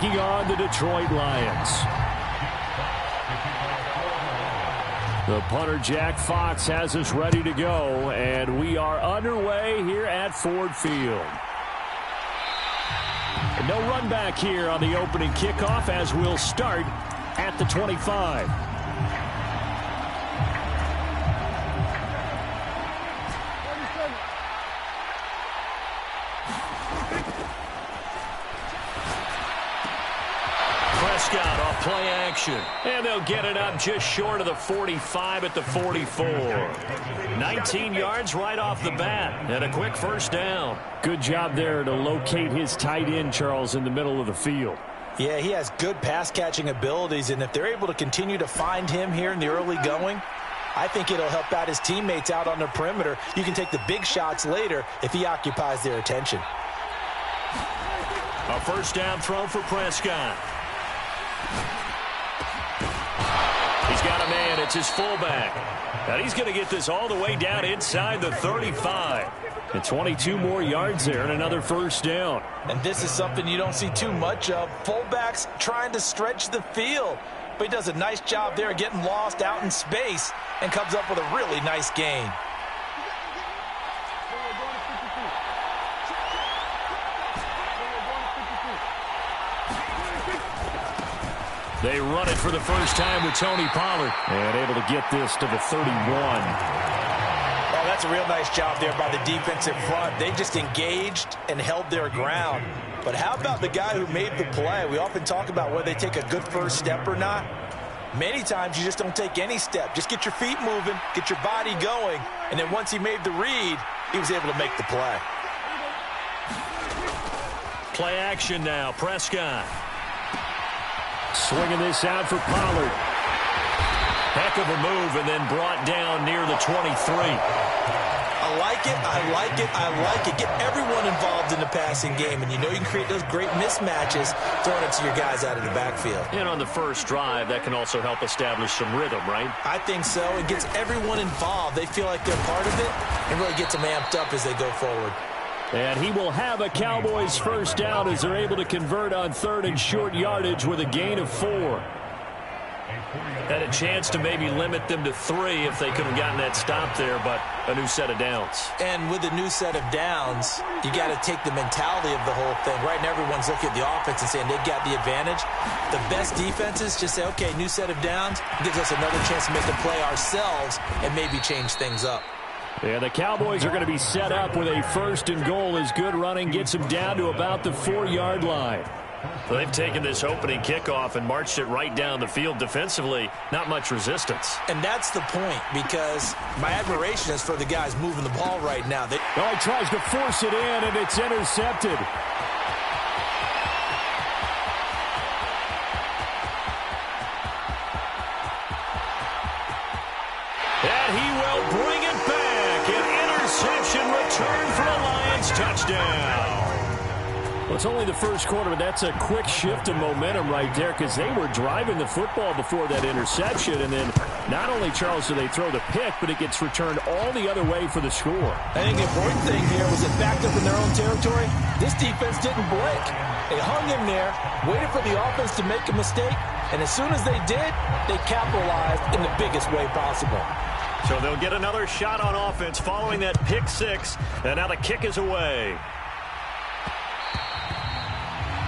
taking on the Detroit Lions. The punter, Jack Fox, has us ready to go, and we are underway here at Ford Field. No run back here on the opening kickoff as we'll start at the 25. Prescott off play action. And they'll get it up just short of the 45 at the 44. 19 yards right off the bat. And a quick first down. Good job there to locate his tight end, Charles, in the middle of the field. Yeah, he has good pass-catching abilities, and if they're able to continue to find him here in the early going, I think it'll help out his teammates out on the perimeter. You can take the big shots later if he occupies their attention. A first down throw for Prescott. He's got a man. It's his fullback. And he's going to get this all the way down inside the 35. And 22 more yards there and another first down. And this is something you don't see too much of. Fullbacks trying to stretch the field. But he does a nice job there getting lost out in space and comes up with a really nice gain. They run it for the first time with Tony Pollard. And able to get this to the 31. Oh, that's a real nice job there by the defensive front. They just engaged and held their ground. But how about the guy who made the play? We often talk about whether they take a good first step or not. Many times you just don't take any step. Just get your feet moving, get your body going, and then once he made the read, he was able to make the play. Play action now, Prescott. Swinging this out for Pollard. Heck of a move, and then brought down near the 23. I like it, I like it, I like it. Get everyone involved in the passing game, and you know you can create those great mismatches throwing it to your guys out of the backfield. And on the first drive, that can also help establish some rhythm, right? I think so. It gets everyone involved. They feel like they're part of it and really gets them amped up as they go forward. And he will have a Cowboys first down as they're able to convert on third and short yardage with a gain of 4. Had a chance to maybe limit them to 3 if they could have gotten that stop there, but a new set of downs. And with a new set of downs, you got to take the mentality of the whole thing. Right now, everyone's looking at the offense and saying they've got the advantage. The best defenses just say, okay, new set of downs, gives us another chance to make a play ourselves and maybe change things up. Yeah, the Cowboys are going to be set up with a first and goal as good running gets them down to about the 4-yard line. So they've taken this opening kickoff and marched it right down the field defensively. Not much resistance. And that's the point, because my admiration is for the guys moving the ball right now. He tries to force it in, and it's intercepted. And he will bring it back. An interception return for a Lions touchdown. Well, it's only the first quarter, but that's a quick shift of momentum right there because they were driving the football before that interception. And then not only, Charles, do they throw the pick, but it gets returned all the other way for the score. I think the important thing here was it backed up in their own territory. This defense didn't blink. They hung in there, waited for the offense to make a mistake, and as soon as they did, they capitalized in the biggest way possible. So they'll get another shot on offense following that pick 6, and now the kick is away.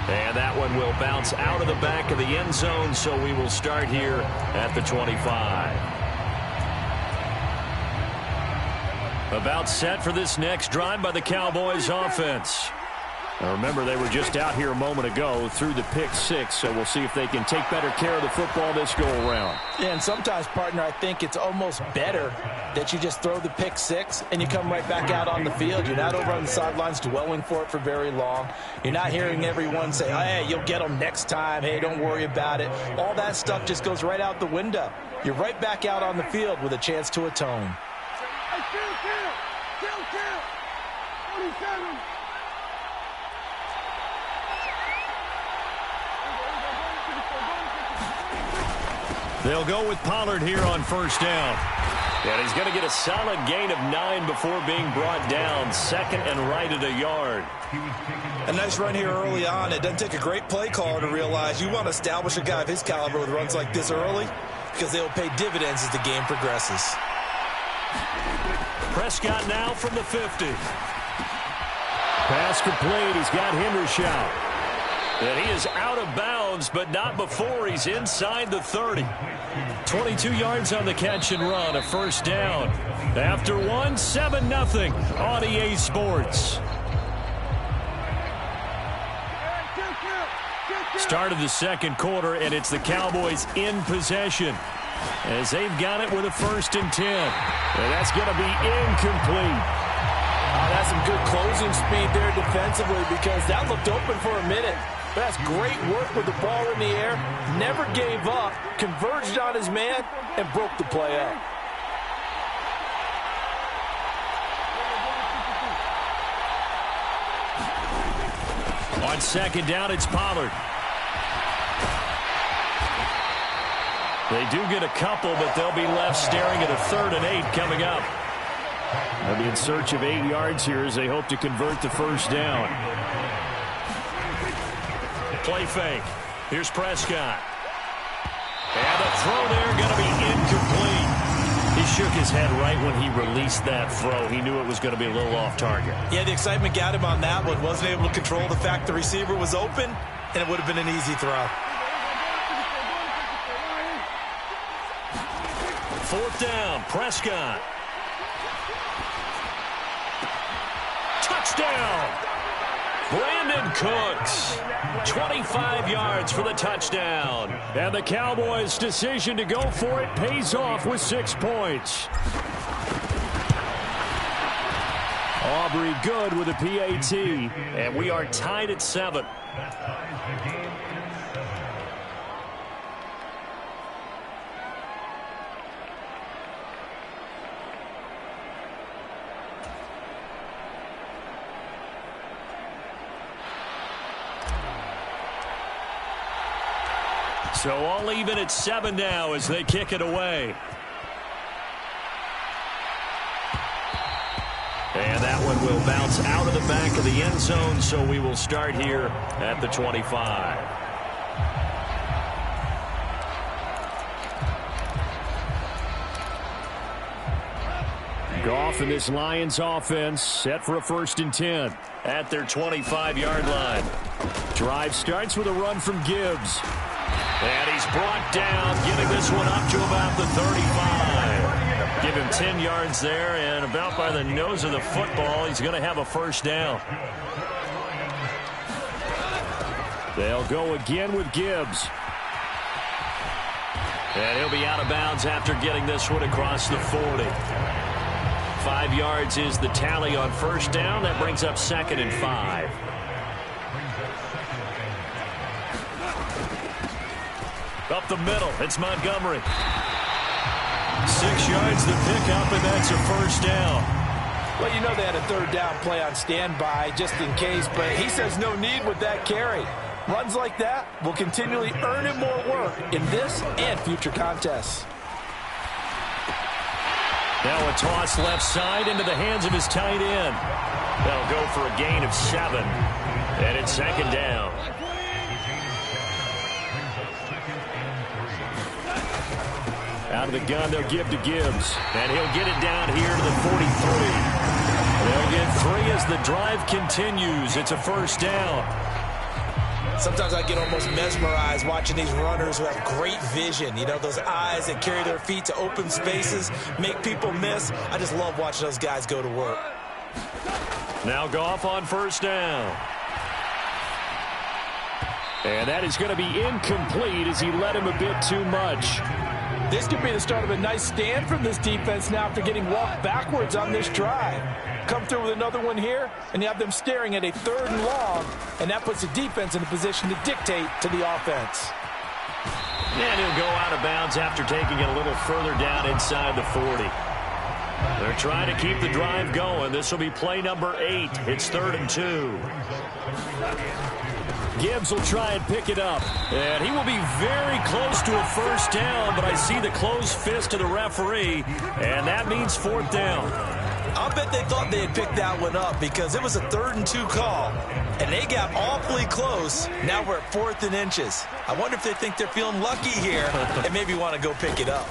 And that one will bounce out of the back of the end zone, so we will start here at the 25. About set for this next drive by the Cowboys offense. Now remember, they were just out here a moment ago through the pick 6, so we'll see if they can take better care of the football this go-around. Yeah, and sometimes, partner, I think it's almost better that you just throw the pick 6 and you come right back out on the field. You're not over on the sidelines dwelling for it for very long. You're not hearing everyone say, oh, hey, you'll get them next time. Hey, don't worry about it. All that stuff just goes right out the window. You're right back out on the field with a chance to atone. They'll go with Pollard here on first down. And he's going to get a solid gain of 9 before being brought down. Second and right at a yard. A nice run here early on. It doesn't take a great play caller to realize you want to establish a guy of his caliber with runs like this early, because they'll pay dividends as the game progresses. Prescott now from the 50. Pass complete. He's got Hendershot. And he is out of bounds, but not before he's inside the 30. 22 yards on the catch and run, a first down. After one, 7-0 on EA Sports. Start of the second quarter, and it's the Cowboys in possession as they've got it with a 1st and 10. And that's going to be incomplete. That's some good closing speed there defensively, because that looked open for a minute. That's great work with the ball in the air. Never gave up, converged on his man, and broke the play up. On second down, it's Pollard. They do get a couple, but they'll be left staring at a 3rd and 8 coming up. They'll be in search of 8 yards here as they hope to convert the first down. Play fake. Here's Prescott. And the throw there going to be incomplete. He shook his head right when he released that throw. He knew it was going to be a little off target. Yeah, the excitement got him on that one. Wasn't able to control the fact the receiver was open, and it would have been an easy throw. 4th down, Prescott. Touchdown! Brandon Cooks, 25 yards for the touchdown. And the Cowboys' decision to go for it pays off with 6 points. Aubrey good with a PAT, and we are tied at 7. So all even at 7 now as they kick it away. And that one will bounce out of the back of the end zone, so we will start here at the 25. Goff and this Lions offense set for a 1st and 10 at their 25-yard line. Drive starts with a run from Gibbs. And he's brought down, getting this one up to about the 35. Give him 10 yards there, and about by the nose of the football, he's going to have a first down. They'll go again with Gibbs. And he'll be out of bounds after getting this one across the 40. 5 yards is the tally on first down. That brings up 2nd and 5. Up the middle, it's Montgomery. 6 yards the pickup, and that's a first down. Well, you know they had a 3rd down play on standby just in case, but he says no need with that carry. Runs like that will continually earn him more work in this and future contests. Now a toss left side into the hands of his tight end. They'll go for a gain of 7, and it's 2nd down. Out of the gun, they'll give to Gibbs. And he'll get it down here to the 43. They'll get 3 as the drive continues. It's a first down. Sometimes I get almost mesmerized watching these runners who have great vision. You know, those eyes that carry their feet to open spaces, make people miss. I just love watching those guys go to work. Now Goff on first down. And that is going to be incomplete as he led him a bit too much. This could be the start of a nice stand from this defense now after getting walked backwards on this drive. Come through with another one here, and you have them staring at a 3rd and long, and that puts the defense in a position to dictate to the offense. And he'll go out of bounds after taking it a little further down inside the 40. They're trying to keep the drive going. This will be play number 8. It's 3rd and 2. Gibbs will try and pick it up. And he will be very close to a first down, but I see the closed fist of the referee, and that means fourth down. I'll bet they thought they had picked that one up because it was a 3rd and 2 call, and they got awfully close. Now we're at 4th and inches. I wonder if they think they're feeling lucky here and maybe want to go pick it up.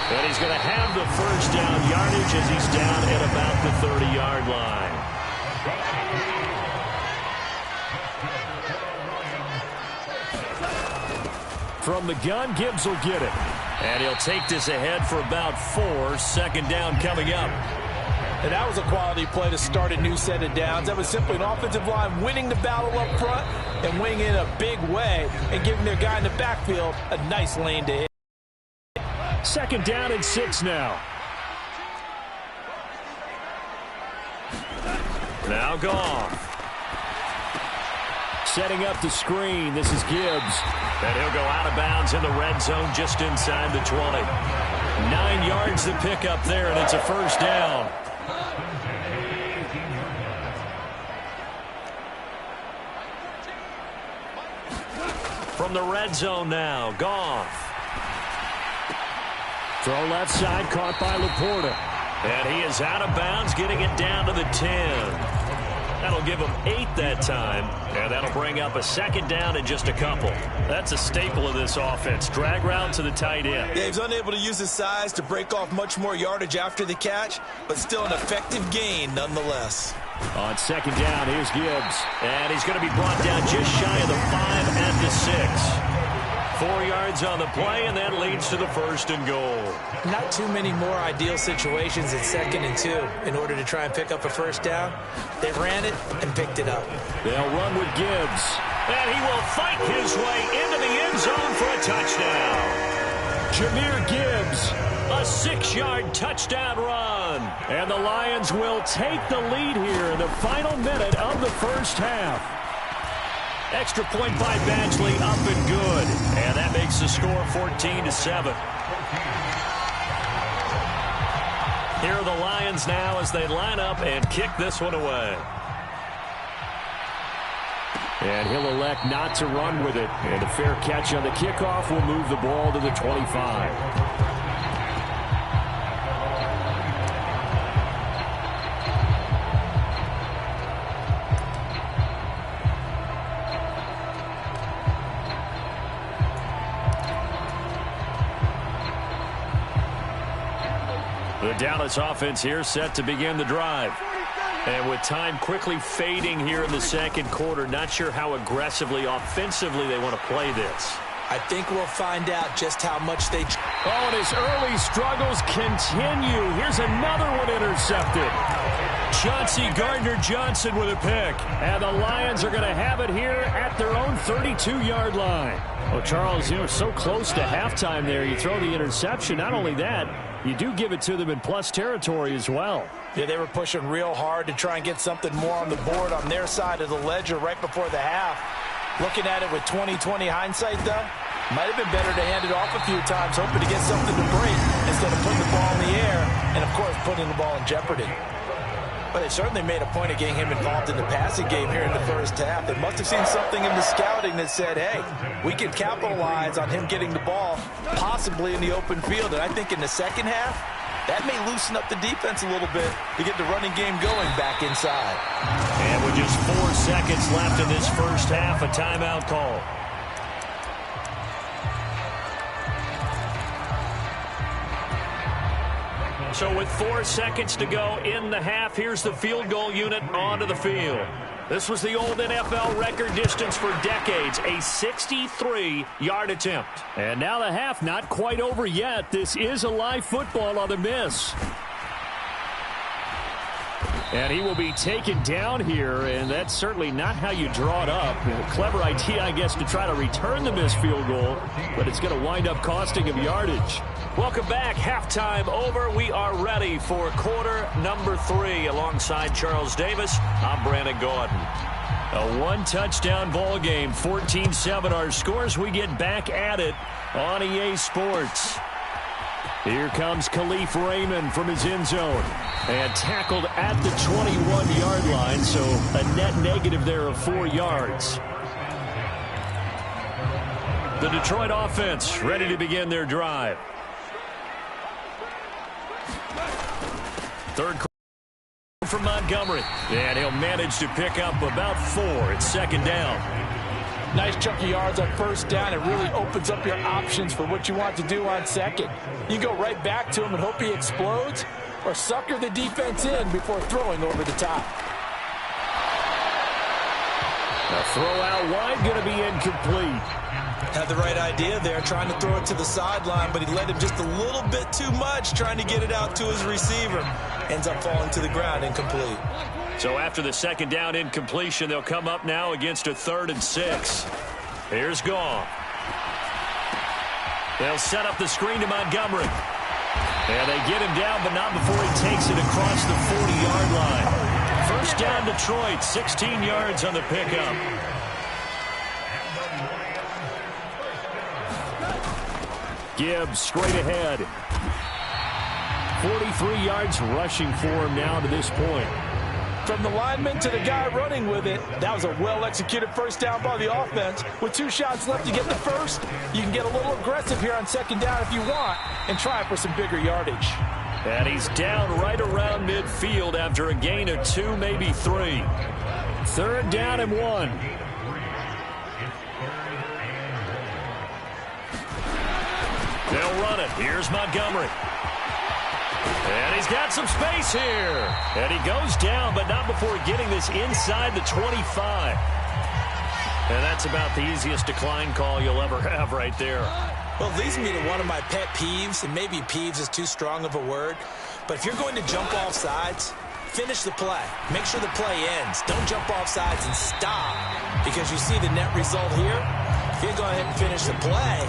And he's going to have the first down yardage as he's down at about the 30-yard line. From the gun, Gibbs will get it. And he'll take this ahead for about 4. Second down coming up. And that was a quality play to start a new set of downs. That was simply an offensive line winning the battle up front and winning in a big way and giving their guy in the backfield a nice lane to hit. Second down and 6 now. Now Goff. Setting up the screen. This is Gibbs. And he'll go out of bounds in the red zone just inside the 20. 9 yards to pick up there, and it's a first down. From the red zone now, Goff. Throw left side, caught by Laporta. And he is out of bounds, getting it down to the 10. That'll give him 8 that time, and that'll bring up a second down in just a couple. That's a staple of this offense. Drag route to the tight end. Yeah, he's unable to use his size to break off much more yardage after the catch, but still an effective gain nonetheless. On second down, here's Gibbs. And he's going to be brought down just shy of the 5 at the 6. 4 yards on the play, and that leads to the first and goal. Not too many more ideal situations at 2nd and 2 in order to try and pick up a first down. They ran it and picked it up. They'll run with Gibbs. And he will fight his way into the end zone for a touchdown. Jahmyr Gibbs, a 6-yard touchdown run. And the Lions will take the lead here in the final minute of the first half. Extra point by Badgley, up and good. And that makes the score 14-7. Here are the Lions now as they line up and kick this one away. And he'll elect not to run with it. And a fair catch on the kickoff will move the ball to the 25. The Dallas offense here set to begin the drive. And with time quickly fading here in the second quarter, not sure how aggressively, offensively they want to play this. I think we'll find out just how much they... Oh, and his early struggles continue. Here's another one intercepted. Chauncey Gardner-Johnson with a pick. And the Lions are going to have it here at their own 32-yard line. Well, Charles, you know, so close to halftime there. You throw the interception. Not only that, you do give it to them in plus territory as well. Yeah, they were pushing real hard to try and get something more on the board on their side of the ledger right before the half. Looking at it with 20/20 hindsight, though, might have been better to hand it off a few times, hoping to get something to break instead of putting the ball in the air and, of course, putting the ball in jeopardy. But they certainly made a point of getting him involved in the passing game here in the first half. They must have seen something in the scouting that said, hey, we can capitalize on him getting the ball possibly in the open field. And I think in the second half, that may loosen up the defense a little bit to get the running game going back inside. And with just 4 seconds left in this first half, a timeout call. So with 4 seconds to go in the half, here's the field goal unit onto the field. This was the old NFL record distance for decades, a 63-yard attempt. And now the half not quite over yet. This is a live football on the miss. And he will be taken down here, and that's certainly not how you draw it up. A clever idea, I guess, to try to return the missed field goal, but it's going to wind up costing him yardage. Welcome back. Halftime over. We are ready for quarter number 3. Alongside Charles Davis, I'm Brandon Gaudin. A one-touchdown ball game, 14-7 our scores. We get back at it on EA Sports. Here comes Khalif Raymond from his end zone. And tackled at the 21-yard line, so a net negative there of 4 yards. The Detroit offense ready to begin their drive. Third quarter from Montgomery. And he'll manage to pick up about 4. It's second down. Nice chunky yards on first down. It really opens up your options for what you want to do on second. You go right back to him and hope he explodes, or sucker the defense in before throwing over the top. A throw out wide, going to be incomplete. Had the right idea there, trying to throw it to the sideline, but he led him just a little bit too much, trying to get it out to his receiver. Ends up falling to the ground, incomplete. So after the second down incompletion, they'll come up now against a 3rd and 6. Here's Goff. They'll set up the screen to Montgomery. And they get him down, but not before he takes it across the 40-yard line. First down, Detroit, 16 yards on the pickup. Gibbs straight ahead. 43 yards rushing for him now to this point. From the lineman to the guy running with it, that was a well-executed first down by the offense. With 2 shots left to get the first, you can get a little aggressive here on second down if you want and try for some bigger yardage. And he's down right around midfield after a gain of 2, maybe 3. 3rd down and 1. They'll run it. Here's Montgomery. And he's got some space here. And he goes down, but not before getting this inside the 25. And that's about the easiest decline call you'll ever have right there. Well, it leads me to one of my pet peeves, and maybe peeves is too strong of a word. But if you're going to jump off sides, finish the play. Make sure the play ends. Don't jump off sides and stop, because you see the net result here. If you go ahead and finish the play,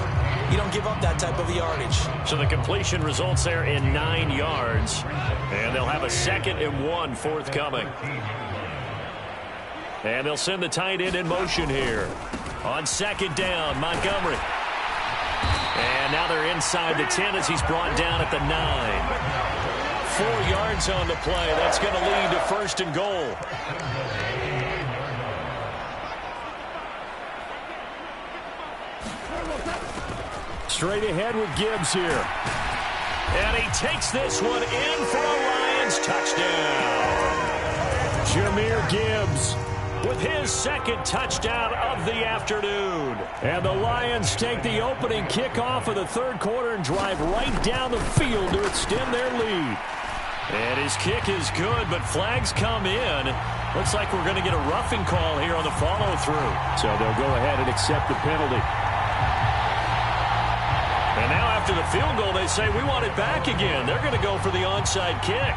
you don't give up that type of yardage. So the completion results there in 9 yards. And they'll have a 2nd and 1 forthcoming. And they'll send the tight end in motion here. On second down, Montgomery. And now they're inside the 10 as he's brought down at the 9. 4 yards on the play. That's going to lead to 1st and goal. Straight ahead with Gibbs here. And he takes this one in for a Lions touchdown. Jahmyr Gibbs with his 2nd touchdown of the afternoon. And the Lions take the opening kickoff of the 3rd quarter and drive right down the field to extend their lead. And his kick is good, but flags come in. Looks like we're going to get a roughing call here on the follow-through. So they'll go ahead and accept the penalty. And now after the field goal, they say, we want it back again. They're going to go for the onside kick.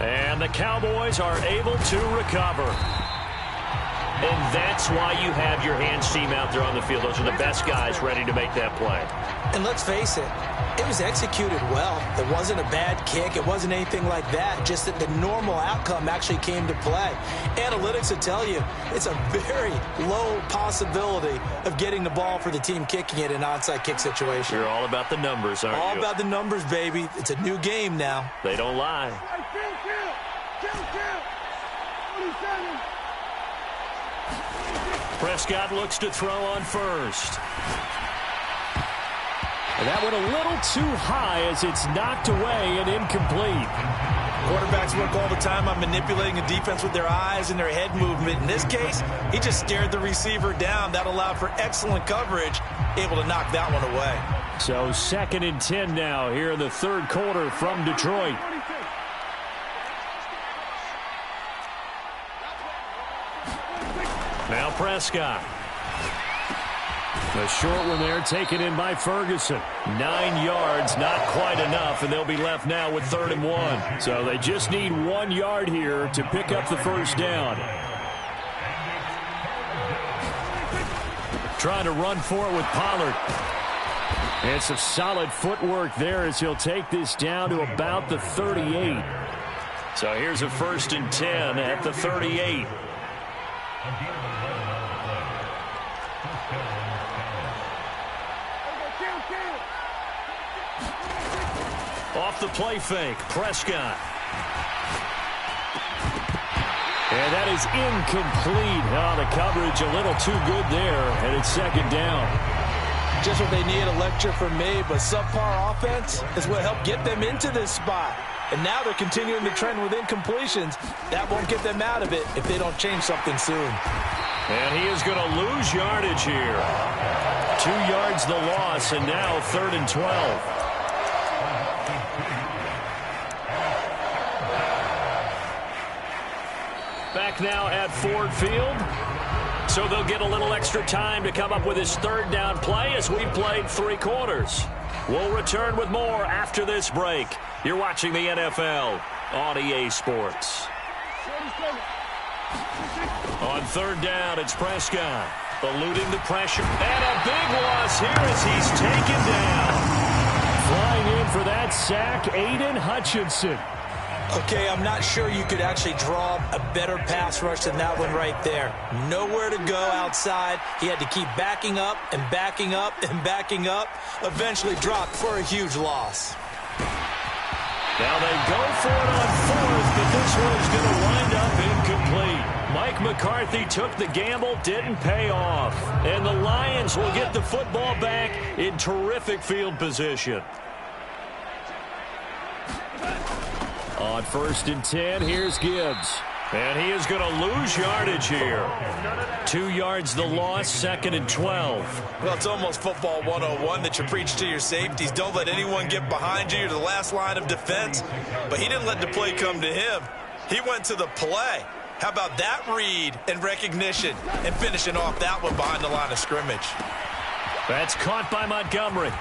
And the Cowboys are able to recover. And that's why you have your hands team out there on the field. Those are the best guys ready to make that play. And let's face it, it was executed well. It wasn't a bad kick. It wasn't anything like that. Just that the normal outcome actually came to play. Analytics will tell you it's a very low possibility of getting the ball for the team kicking it in an onside kick situation. You're all about the numbers, aren't you? All about the numbers, baby. It's a new game now. They don't lie. Prescott looks to throw on first. And that went a little too high as it's knocked away and incomplete. Quarterbacks work all the time on manipulating a defense with their eyes and their head movement. In this case, he just stared the receiver down. That allowed for excellent coverage, able to knock that one away. So 2nd and 10 now here in the 3rd quarter from Detroit. Now Prescott. The short one there taken in by Ferguson. 9 yards, not quite enough, and they'll be left now with 3rd and 1. So they just need 1 yard here to pick up the first down. Trying to run for it with Pollard. And some solid footwork there as he'll take this down to about the 38. So here's a 1st and 10 at the 38. Off the play fake, Prescott. And that is incomplete. Oh, the coverage a little too good there, and it's second down. Just what they need, a lecture from me, but subpar offense is what helped get them into this spot. And now they're continuing the trend with incompletions. That won't get them out of it if they don't change something soon. And he is going to lose yardage here. 2 yards the loss, and now 3rd and 12. Back now at Ford Field. So they'll get a little extra time to come up with his 3rd down play as we've played 3 quarters. We'll return with more after this break. You're watching the NFL on EA Sports. On 3rd down, it's Prescott. Eluding the pressure. And a big loss here as he's taken down. Flying in for that sack, Aiden Hutchinson. Okay, I'm not sure you could actually draw a better pass rush than that one right there. Nowhere to go outside. He had to keep backing up and backing up and backing up. Eventually dropped for a huge loss. Now they go for it on 4th, but this one's going to wind up incomplete. Mike McCarthy took the gamble, didn't pay off. And the Lions will get the football back in terrific field position. On 1st and 10, here's Gibbs. And he is going to lose yardage here. 2 yards the loss, 2nd and 12. Well, it's almost football 101 that you preach to your safeties. Don't let anyone get behind you. You're the last line of defense. But he didn't let the play come to him. He went to the play. How about that read and recognition and finishing off that one behind the line of scrimmage? That's caught by Montgomery.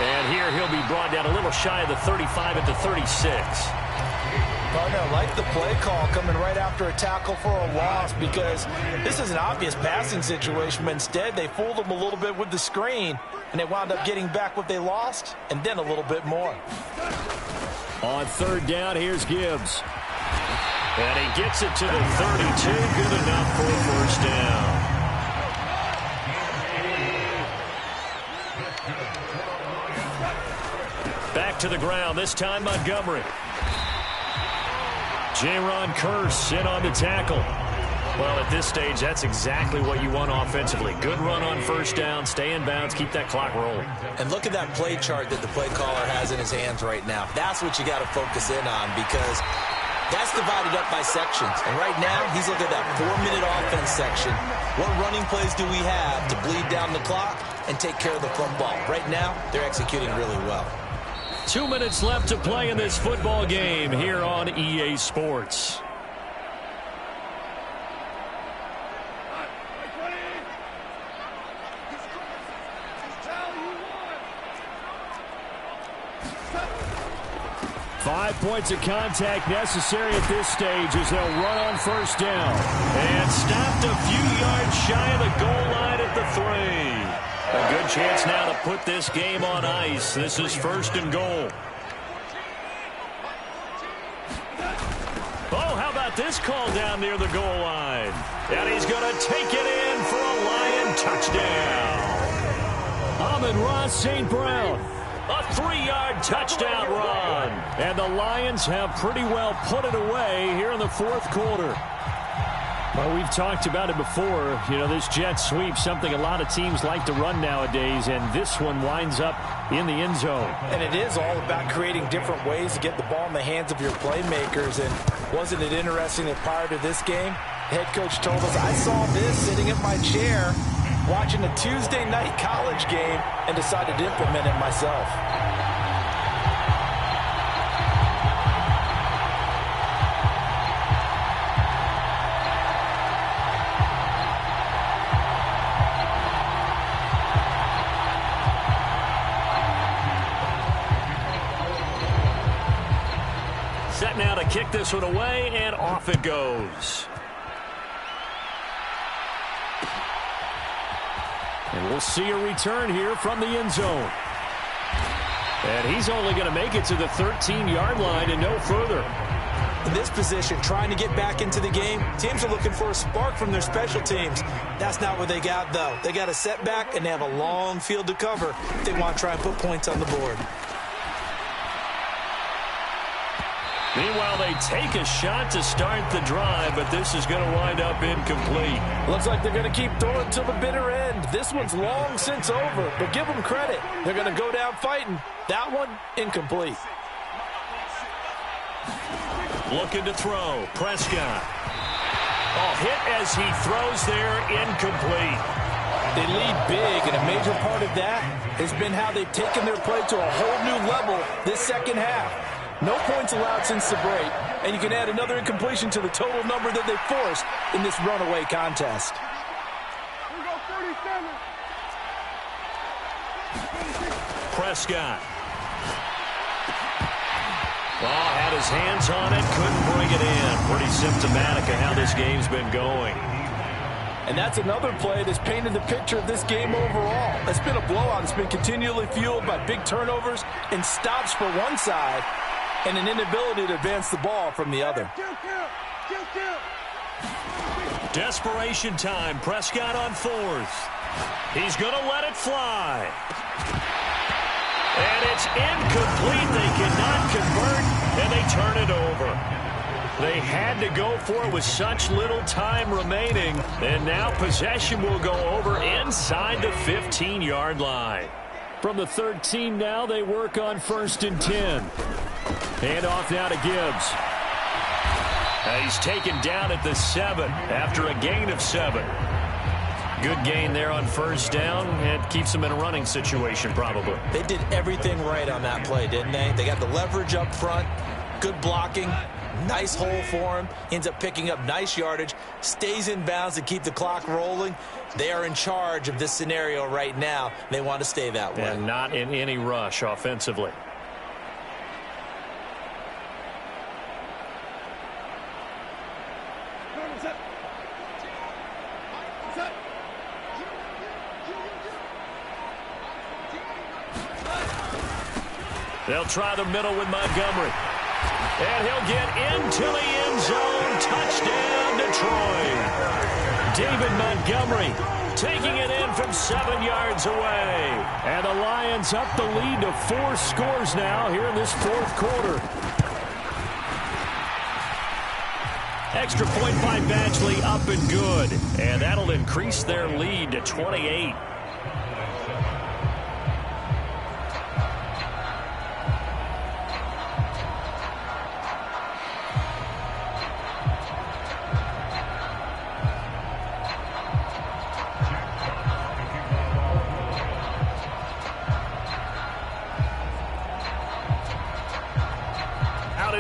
And here he'll be brought down a little shy of the 35 at the 36. Partner, I like the play call coming right after a tackle for a loss because this is an obvious passing situation, but instead they fooled him a little bit with the screen, and they wound up getting back what they lost and then a little bit more. On 3rd down, here's Gibbs. And he gets it to the 32. Good enough for a 1st down. Back to the ground, this time Montgomery. Jaron Kearse in on the tackle. Well, at this stage, that's exactly what you want offensively. Good run on 1st down, stay in bounds, keep that clock rolling. And look at that play chart that the play caller has in his hands right now. That's what you got to focus in on because that's divided up by sections. And right now, he's looking at that 4-minute offense section. What running plays do we have to bleed down the clock and take care of the football? Right now, they're executing really well. 2 minutes left to play in this football game here on EA Sports. Five points of contact necessary at this stage as they'll run on 1st down. And stopped a few yards shy of the goal line at the 3. A good chance now to put this game on ice. This is 1st and goal. Oh, how about this call down near the goal line? And he's going to take it in for a Lion touchdown. Amon-Ra St. Brown. A 3-yard touchdown run. And the Lions have pretty well put it away here in the 4th quarter. Well, we've talked about it before. You know, this jet sweep, something a lot of teams like to run nowadays, and this one winds up in the end zone. And it is all about creating different ways to get the ball in the hands of your playmakers. And wasn't it interesting that prior to this game, the head coach told us, I saw this sitting in my chair watching a Tuesday night college game and decided to implement it myself. Set now to kick this one away, and off it goes. And we'll see a return here from the end zone. And he's only going to make it to the 13-yard line and no further. In this position, trying to get back into the game, teams are looking for a spark from their special teams. That's not what they got, though. They got a setback, and they have a long field to cover if they want to try and put points on the board. Meanwhile, they take a shot to start the drive, but this is going to wind up incomplete. Looks like they're going to keep throwing till the bitter end. This one's long since over, but give them credit. They're going to go down fighting. That one, incomplete. Looking to throw. Prescott. Oh, hit as he throws there, incomplete. They lead big, and a major part of that has been how they've taken their play to a whole new level this second half. No points allowed since the break, and you can add another incompletion to the total number that they forced in this runaway contest. Prescott. Oh, had his hands on it, couldn't bring it in. Pretty symptomatic of how this game's been going. And that's another play that's painted the picture of this game overall. It's been a blowout. It's been continually fueled by big turnovers and stops for one side and an inability to advance the ball from the other. Desperation time. Prescott on fourth. He's going to let it fly. And it's incomplete. They cannot convert, and they turn it over. They had to go for it with such little time remaining, and now possession will go over inside the 15-yard line. From the 13 now, they work on 1st and 10. Hand off now to Gibbs. He's taken down at the 7 after a gain of 7. Good gain there on 1st down. It keeps them in a running situation, probably. They did everything right on that play, didn't they? They got the leverage up front, good blocking, nice hole for him. Ends up picking up nice yardage, stays in bounds to keep the clock rolling. They are in charge of this scenario right now. They want to stay that way. And not in any rush offensively. They'll try the middle with Montgomery. And he'll get into the end zone. Touchdown, Detroit. David Montgomery taking it in from 7 yards away. And the Lions up the lead to 4 scores now here in this 4th quarter. Extra point by Badgley up and good. And that'll increase their lead to 28.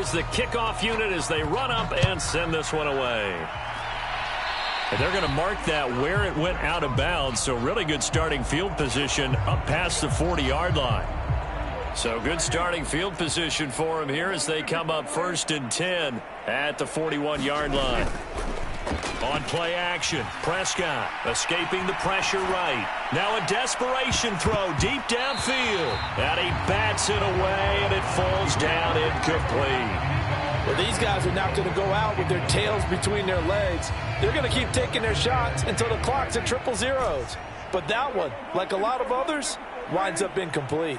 Is the kickoff unit as they run up and send this one away. And they're going to mark that where it went out of bounds, so really good starting field position up past the 40-yard line. So good starting field position for them here as they come up 1st and 10 at the 41-yard line. On play action, Prescott escaping the pressure right. Now a desperation throw deep downfield. And he bats it away, and it falls down incomplete. Well, these guys are not going to go out with their tails between their legs. They're going to keep taking their shots until the clock's at 000. But that one, like a lot of others, winds up incomplete.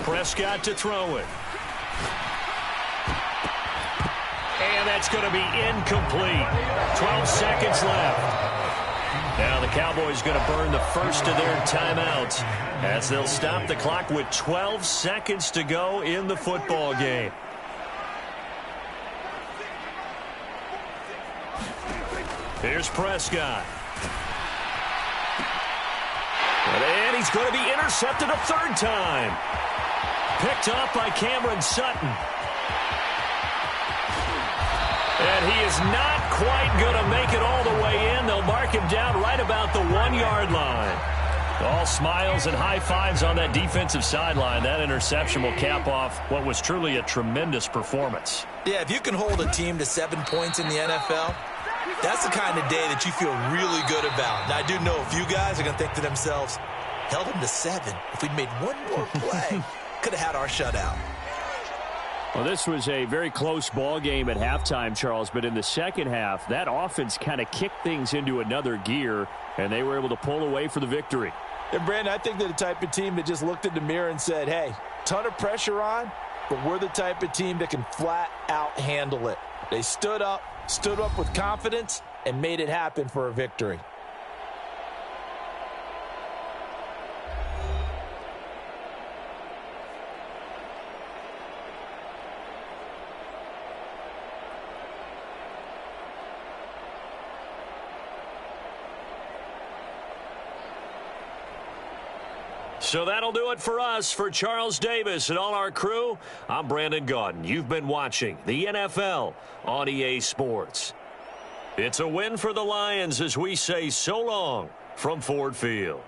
Prescott to throw it. And that's going to be incomplete. 12 seconds left. Now the Cowboys going to burn the first of their timeouts as they'll stop the clock with 12 seconds to go in the football game. Here's Prescott. And he's going to be intercepted a 3rd time. Picked off by Cameron Sutton. And he is not quite going to make it all the way in. They'll mark him down right about the 1-yard line. All smiles and high fives on that defensive sideline. That interception will cap off what was truly a tremendous performance. Yeah, if you can hold a team to 7 points in the NFL, that's the kind of day that you feel really good about. Now, I do know a few guys are going to think to themselves, held them to 7. If we'd made one more play, could have had our shutout. Well, this was a very close ball game at halftime, Charles, but in the second half, that offense kind of kicked things into another gear, and they were able to pull away for the victory. And, Brandon, I think they're the type of team that just looked in the mirror and said, hey, ton of pressure on, but we're the type of team that can flat out handle it. They stood up with confidence, and made it happen for a victory. So that'll do it for us. For Charles Davis and all our crew, I'm Brandon Gaudin. You've been watching the NFL on EA Sports. It's a win for the Lions as we say so long from Ford Field.